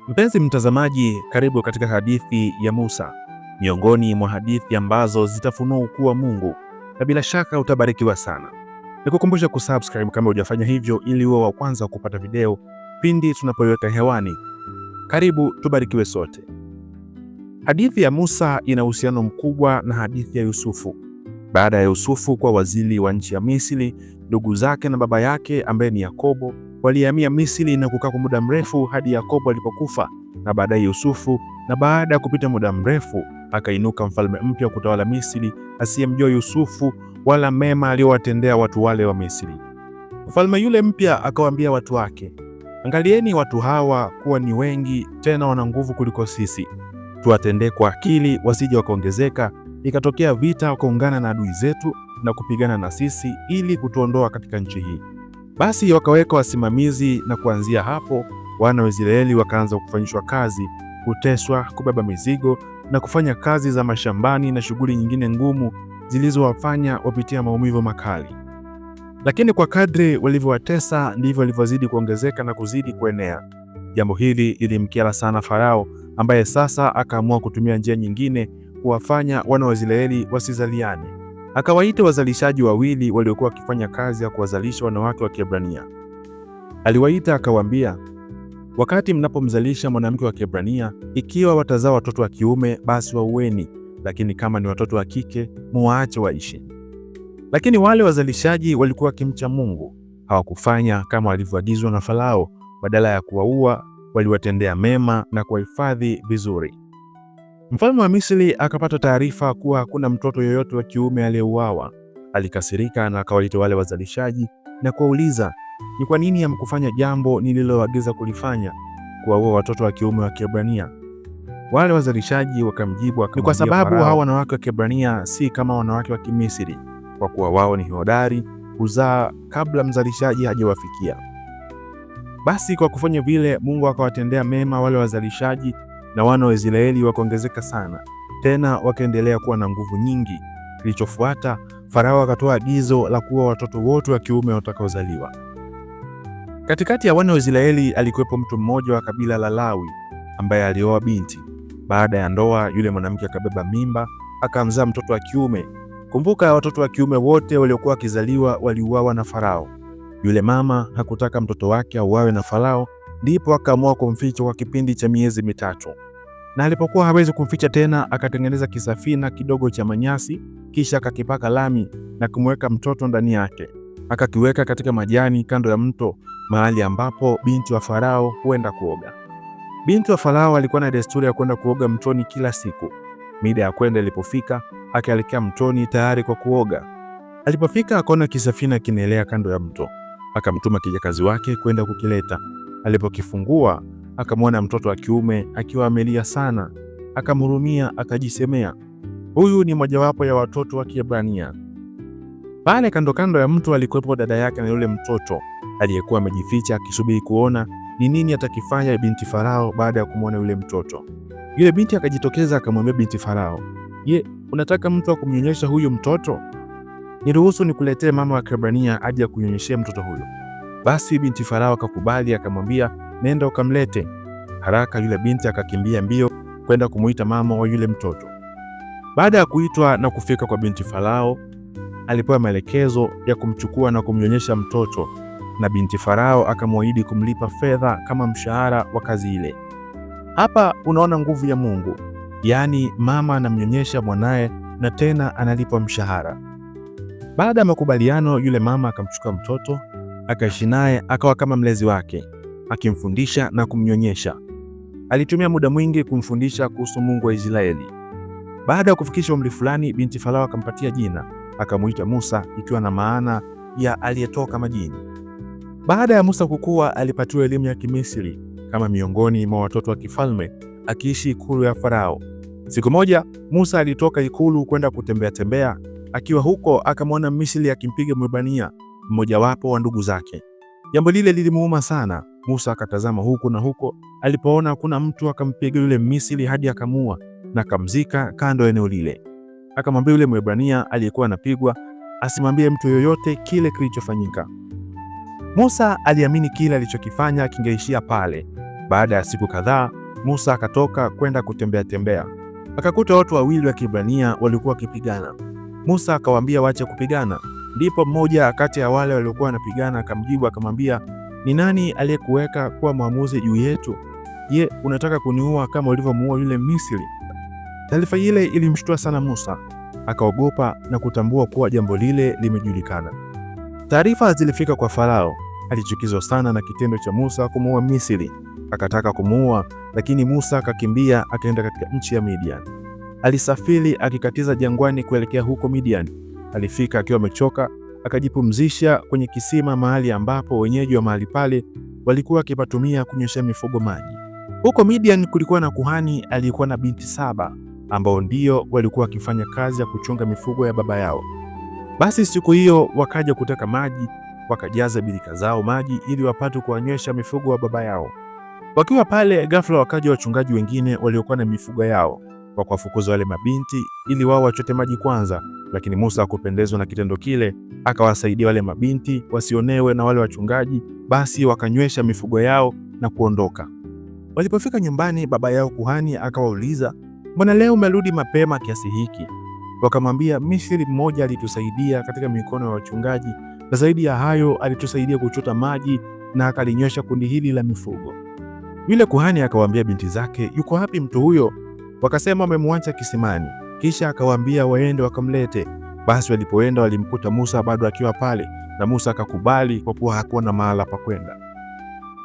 Mpenzi mtazamaji, karibu katika hadithi ya Musa, miongoni mwa hadithi ambazo zitafunua ukuu wa Mungu, na bila shaka utabarikiwa sana. Nikukumbusha kusubscribe kama hujafanya hivyo, ili uwe wa kwanza kupata video pindi tunapoiweka hewani. Karibu tubarikiwe sote. Hadithi ya Musa ina uhusiano mkubwa na hadithi ya Yusufu. Baada ya Yusufu kuwa waziri wa nchi ya Misri, ndugu zake na baba yake ambaye ni Yakobo walihamia Misri na kukaa kwa muda mrefu hadi Yakobo alipokufa na baadaye Yusufu, na baada ya kupita muda mrefu akainuka mfalme mpya kutawala Misri asiyemjua Yusufu wala mema aliyowatendea watu wale wa Misri. Mfalme yule mpya akawaambia watu wake, angalieni watu hawa kuwa ni wengi, tena wana nguvu kuliko sisi. Tuwatendee kwa akili, wasije wakaongezeka ikatokea vita wakaungana na adui zetu na kupigana na sisi ili kutuondoa katika nchi hii. Basi wakaweka wasimamizi, na kuanzia hapo wana wa Israeli wakaanza kufanyishwa kazi, kuteswa, kubeba mizigo na kufanya kazi za mashambani na shughuli nyingine ngumu zilizowafanya wapitia maumivu makali. Lakini kwa kadri walivyowatesa ndivyo walivyozidi kuongezeka na kuzidi kuenea. Jambo hili lilimkera sana Farao, ambaye sasa akaamua kutumia njia nyingine kuwafanya wana wa Israeli wasizaliane. Akawaita wazalishaji wawili waliokuwa wakifanya kazi ya kuwazalisha wanawake wa Kiebrania. Aliwaita akawaambia, wakati mnapomzalisha mwanamke wa Kiebrania, ikiwa watazaa watoto wa kiume basi waueni, lakini kama ni watoto wa kike muwaache waishi. Lakini wale wazalishaji walikuwa wakimcha Mungu, hawakufanya kama walivyoagizwa na Farao. Badala ya kuwaua, waliwatendea mema na kuwahifadhi vizuri. Mfalme wa Misri akapata taarifa kuwa hakuna mtoto yoyote wa kiume aliyeuawa. Alikasirika na akawaita wale wazalishaji na kuwauliza, ni kwa nini hamkufanya jambo nililoagiza kulifanya, kuwaua watoto wa kiume wa Kiebrania? Wale wazalishaji wakamjibu, ni kwa sababu hao wanawake wa Kiebrania si kama wanawake wa Kimisri, kwa kuwa wao ni hodari kuzaa kabla mzalishaji hajawafikia. Basi kwa kufanya vile, Mungu akawatendea mema wale wazalishaji, na wana wa Israeli wakaongezeka sana, tena wakaendelea kuwa na nguvu nyingi. Kilichofuata, Farao akatoa agizo la kuua watoto wote wa kiume watakaozaliwa. Katikati ya wana wa Israeli alikuwepo mtu mmoja wa kabila la Lawi ambaye alioa binti. Baada ya ndoa, yule mwanamke akabeba mimba, akamzaa mtoto wa kiume. Kumbuka, watoto wa kiume wote waliokuwa wakizaliwa waliuawa na Farao. Yule mama hakutaka mtoto wake auawe na Farao, ndipo akaamua kumficha kwa kipindi cha miezi mitatu. Na alipokuwa hawezi kumficha tena, akatengeneza kisafina kidogo cha manyasi, kisha akakipaka lami na kumweka mtoto ndani yake. Akakiweka katika majani kando ya mto, mahali ambapo binti wa Farao huenda kuoga. Binti wa Farao alikuwa na desturi ya kwenda kuoga mtoni kila siku. Mida ya kwenda ilipofika, akaelekea mtoni tayari kwa kuoga. Alipofika akaona kisafina kinaelea kando ya mto. Akamtuma kijakazi wake kwenda kukileta. Alipokifungua akamwona mtoto wa kiume akiwa amelia sana. Akamhurumia, akajisemea, huyu ni mojawapo ya watoto wa Kiebrania. Pale kando kando ya mto alikuwepo dada yake na yule mtoto aliyekuwa amejificha akisubiri kuona ni nini atakifanya binti Farao baada ya kumwona yule mtoto. Yule binti akajitokeza akamwambia binti Farao, je, unataka mtu wa kumnyonyesha huyu mtoto? Niruhusu nikuletee mama wa Kiebrania aje kunyonyeshea mtoto huyo. Basi binti Farao akakubali, akamwambia, nenda ukamlete. Haraka yule binti akakimbia mbio kwenda kumuita mama wa yule mtoto. Baada ya kuitwa na kufika kwa binti Farao, alipewa maelekezo ya kumchukua na kumnyonyesha mtoto, na binti Farao akamwahidi kumlipa fedha kama mshahara wa kazi ile. Hapa unaona nguvu ya Mungu, yaani mama anamnyonyesha mwanaye na tena analipwa mshahara. Baada ya makubaliano, yule mama akamchukua mtoto akaishi naye, akawa kama mlezi wake, akimfundisha na kumnyonyesha. Alitumia muda mwingi kumfundisha kuhusu Mungu wa Israeli. Baada ya kufikisha umri fulani, binti Farao akampatia jina, akamuita Musa, ikiwa na maana ya aliyetoka majini. Baada ya Musa kukua, alipatiwa elimu ya Kimisri kama miongoni mwa watoto wa kifalme, akiishi ikulu ya Farao. Siku moja Musa alitoka ikulu kwenda kutembea tembea. Akiwa huko akamwona Misri akimpiga Mwebrania, mmojawapo wa ndugu zake. Jambo lile lilimuuma sana. Musa akatazama huku na huko, alipoona hakuna mtu akampiga yule Misri hadi akamua na akamzika kando ya eneo lile. Akamwambia yule Mwebrania aliyekuwa anapigwa asimwambie mtu yoyote kile kilichofanyika. Musa aliamini kile alichokifanya kingeishia pale, Baada ya siku kadhaa, Musa akatoka kwenda kutembea. Akakuta watu wawili wa Kiebrania walikuwa wakipigana. Musa akawaambia waache kupigana. Ndipo mmoja kati ya wale waliokuwa wanapigana akamjibu akamwambia, ni nani aliyekuweka kuwa mwamuzi juu yetu? Je, unataka kuniua kama ulivyomuua yule Misri? Taarifa ile ilimshtua sana Musa, akaogopa na kutambua kuwa jambo lile limejulikana. Taarifa zilifika kwa Farao. Alichukizwa sana na kitendo cha Musa kumuua Misri, akataka kumuua, lakini Musa akakimbia akaenda katika nchi ya Midian. Alisafiri akikatiza jangwani kuelekea huko Midian. Alifika akiwa amechoka, akajipumzisha kwenye kisima, mahali ambapo wenyeji wa mahali pale walikuwa wakipatumia kunyweshea mifugo maji. Huko Midian kulikuwa na kuhani aliyekuwa na binti 7 ambao ndio walikuwa wakifanya kazi ya kuchunga mifugo ya baba yao. Basi siku hiyo wakaja kuteka maji, wakajaza birika zao maji ili wapate kuwanywesha mifugo wa baba yao. Wakiwa pale, ghafla wakaja wachungaji wengine waliokuwa na mifugo yao, wakawafukuza wale mabinti ili wao wachote maji kwanza. Lakini Musa hakupendezwa na kitendo kile, akawasaidia wale mabinti wasionewe na wale wachungaji. Basi wakanywesha mifugo yao na kuondoka. Walipofika nyumbani, baba yao kuhani akawauliza, mbona leo umerudi mapema kiasi hiki? Wakamwambia, Misri mmoja alitusaidia katika mikono ya wachungaji, na zaidi ya hayo alitusaidia kuchota maji na akalinywesha kundi hili la mifugo. Yule kuhani akawaambia binti zake, yuko wapi mtu huyo? Wakasema, wamemwacha kisimani. Kisha akawaambia waende wakamlete. Basi walipoenda walimkuta Musa bado akiwa pale, na Musa akakubali kwa kuwa hakuwa na mahala pa kwenda.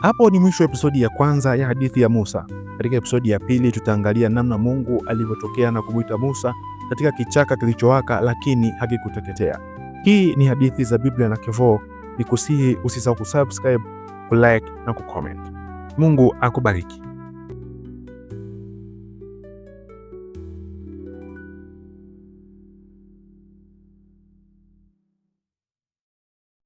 Hapo ni mwisho wa episodi ya kwanza ya hadithi ya Musa. Katika episodi ya pili tutaangalia namna Mungu alivyotokea na kumwita Musa katika kichaka kilichowaka lakini hakikuteketea. Hii ni Hadithi za Biblia na Kevoo. Nikusihi usisahau kusubscribe, kulike na kucomment. Mungu akubariki.